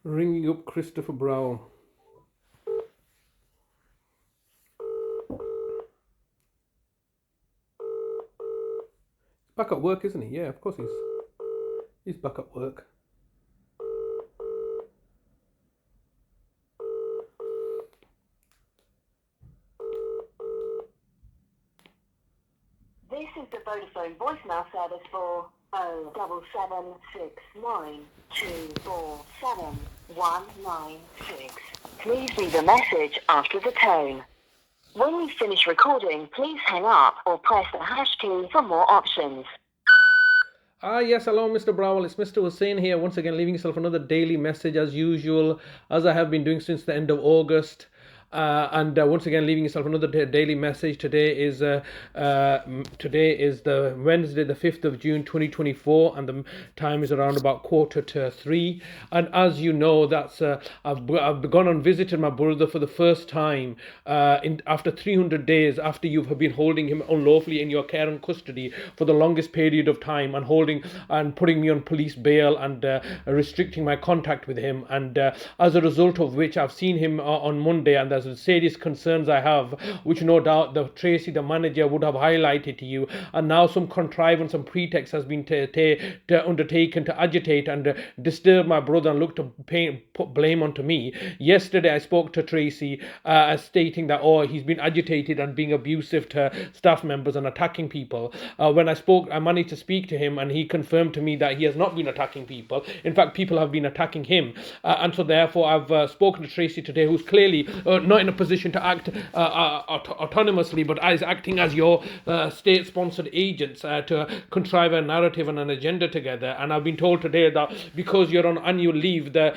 Ringing up Christopher Browell. Back at work, isn't he? Yeah, of course he's back at work. This is the Vodafone voicemail service for 07762471996. Please leave a message after the tone. When you finish recording, please hang up or press the hash key for more options. Yes, hello, Mr. Browell. It's Mr. Hussain here, once again, leaving yourself another daily message as usual, as I have been doing since the end of August. And once again, leaving yourself another daily message. Today is the Wednesday, the 5th of June, 2024, and the time is around about 2:45. And as you know, that's I've gone and visited my brother for the first time after 300 days, after you've been holding him unlawfully in your care and custody for the longest period of time, and holding and putting me on police bail and restricting my contact with him. And as a result of which, I've seen him on Monday, and there's serious concerns I have, which no doubt Tracy, the manager, would have highlighted to you. And now some contrivance and pretext has been undertaken to agitate and disturb my brother and look to put blame onto me. Yesterday, I spoke to Tracy, stating that he's been agitated and being abusive to staff members and attacking people. When I managed to speak to him, and he confirmed to me that he has not been attacking people. In fact, people have been attacking him. And so therefore, I've spoken to Tracy today, who's clearly not in a position to act autonomously, but is acting as your state-sponsored agents to contrive a narrative and an agenda together. And I've been told today that because you're on annual leave, the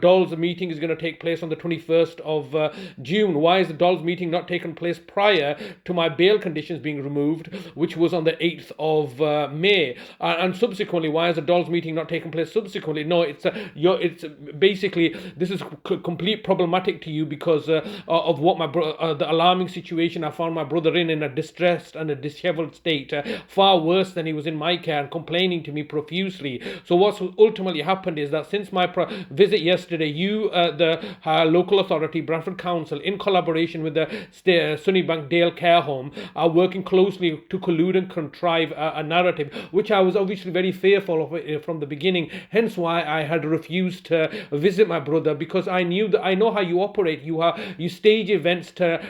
Dolls meeting is going to take place on the 21st of June. Why is the Dolls meeting not taken place prior to my bail conditions being removed, which was on the 8th of May? And subsequently, why is the Dolls meeting not taken place subsequently? No, it's basically, this is complete problematic to you because of what the alarming situation I found my brother in a distressed and a disheveled state, far worse than he was in my care, and complaining to me profusely. So what's ultimately happened is that since my visit yesterday, you, the local authority, Bradford Council, in collaboration with the Sunnybank Dale Care Home, are working closely to collude and contrive a narrative, which I was obviously very fearful of from the beginning. Hence why I had refused to visit my brother, because I know how you operate. You stage events to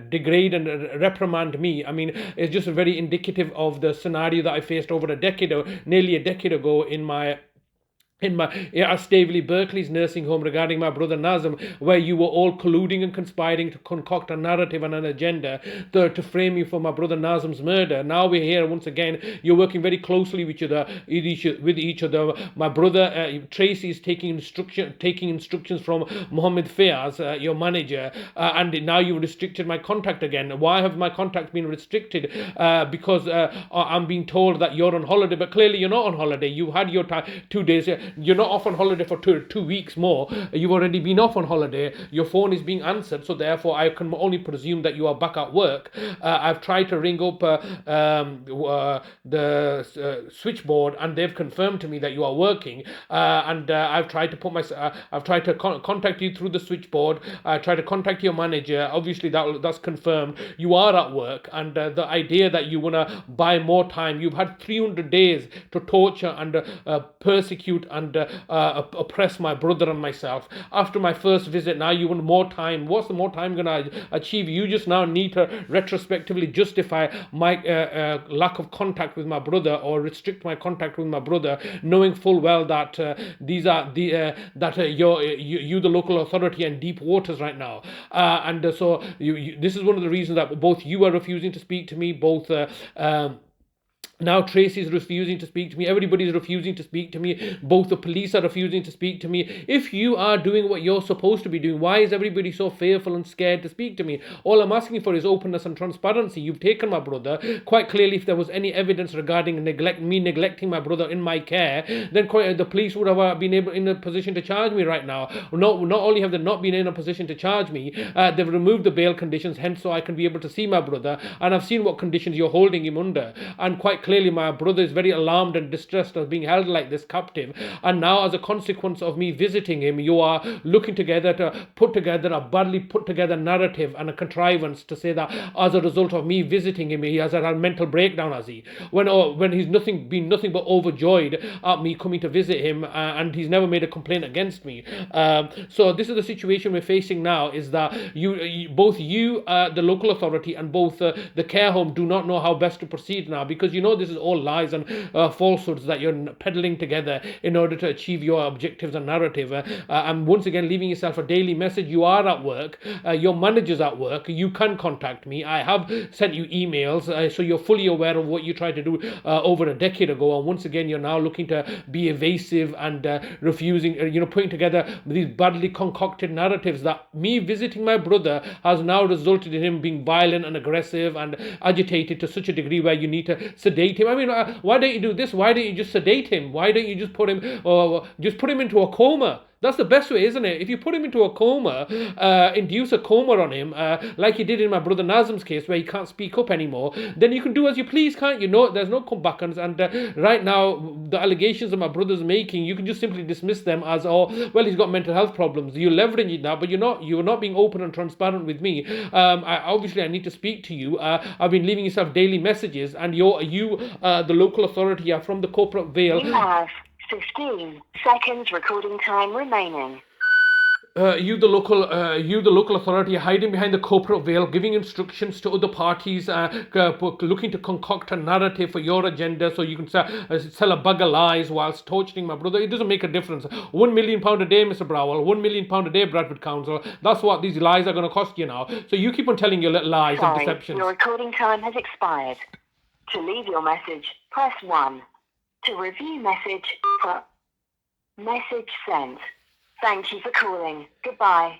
degrade and reprimand me. I mean, it's just very indicative of the scenario that I faced over nearly a decade ago in my Staveley Berkeley's nursing home regarding my brother Nazim, where you were all colluding and conspiring to concoct a narrative and an agenda to frame me for my brother Nazim's murder. Now we're here once again. You're working very closely with each other. My brother Tracy is taking instructions from Mohammed Fayaz, your manager, and now you've restricted my contact again. Why have my contact been restricted? Because I'm being told that you're on holiday, but clearly you're not on holiday. You had your 2 days. You're not off on holiday for 2 weeks more. You've already been off on holiday. Your phone is being answered, so therefore I can only presume that you are back at work. I've tried to ring up the switchboard, and they've confirmed to me that you are working. And I've tried to contact you through the switchboard. I tried to contact your manager. Obviously, that's confirmed. You are at work, and the idea that you want to buy more time. You've had 300 days to torture and persecute and oppress my brother and myself. After my first visit, now you want more time. What's the more time going to achieve? You just now need to retrospectively justify my lack of contact with my brother, or restrict my contact with my brother, knowing full well that you, the local authority, are in deep waters right now. So this is one of the reasons that both you are refusing to speak to me, now Tracy is refusing to speak to me. Everybody is refusing to speak to me. Both the police are refusing to speak to me. If you are doing what you're supposed to be doing, why is everybody so fearful and scared to speak to me? All I'm asking for is openness and transparency. You've taken my brother. Quite clearly, if there was any evidence regarding me neglecting my brother in my care, then the police would have been in a position to charge me right now. Not only have they not been in a position to charge me, they've removed the bail conditions, hence so I can be able to see my brother. And I've seen what conditions you're holding him under. And quite clearly my brother is very alarmed and distressed of being held like this captive. And now, as a consequence of me visiting him, you are looking together to put together a badly put together narrative and a contrivance to say that as a result of me visiting him, he has had a mental breakdown, has he? When he's been nothing but overjoyed at me coming to visit him, and he's never made a complaint against me. So this is the situation we're facing now: is that both you, the local authority, and both the care home do not know how best to proceed now, because this is all lies and falsehoods that you're peddling together in order to achieve your objectives and narrative. And once again, leaving yourself a daily message. You are at work. Your manager's at work. You can contact me. I have sent you emails, so you're fully aware of what you tried to do over a decade ago. And once again, you're now looking to be evasive and refusing, putting together these badly concocted narratives that me visiting my brother has now resulted in him being violent and aggressive and agitated to such a degree where you need to sedate him. I mean, why don't you do this? Why don't you just sedate him? Why don't you just put him into a coma? That's the best way, isn't it? If you put him into a coma, induce a coma on him, like you did in my brother Nazim's case, where he can't speak up anymore, then you can do as you please, can't you? No, there's no comebacks. And right now, the allegations that my brother's making, you can just simply dismiss them as, he's got mental health problems. You're leveraging it now, but you're not being open and transparent with me. I need to speak to you. I've been leaving yourself daily messages, and the local authority, are from the corporate veil. You have 15 seconds recording time remaining. You, the local authority, are hiding behind the corporate veil, giving instructions to other parties, looking to concoct a narrative for your agenda, so you can sell a bag of lies whilst torturing my brother. It doesn't make a difference. £1 million a day, Mr. Browell. £1 million a day, Bradford Council. That's what these lies are going to cost you now. So you keep on telling your little lies and deceptions. Your recording time has expired. To leave your message, press 1. To review message, message sent. Thank you for calling. Goodbye.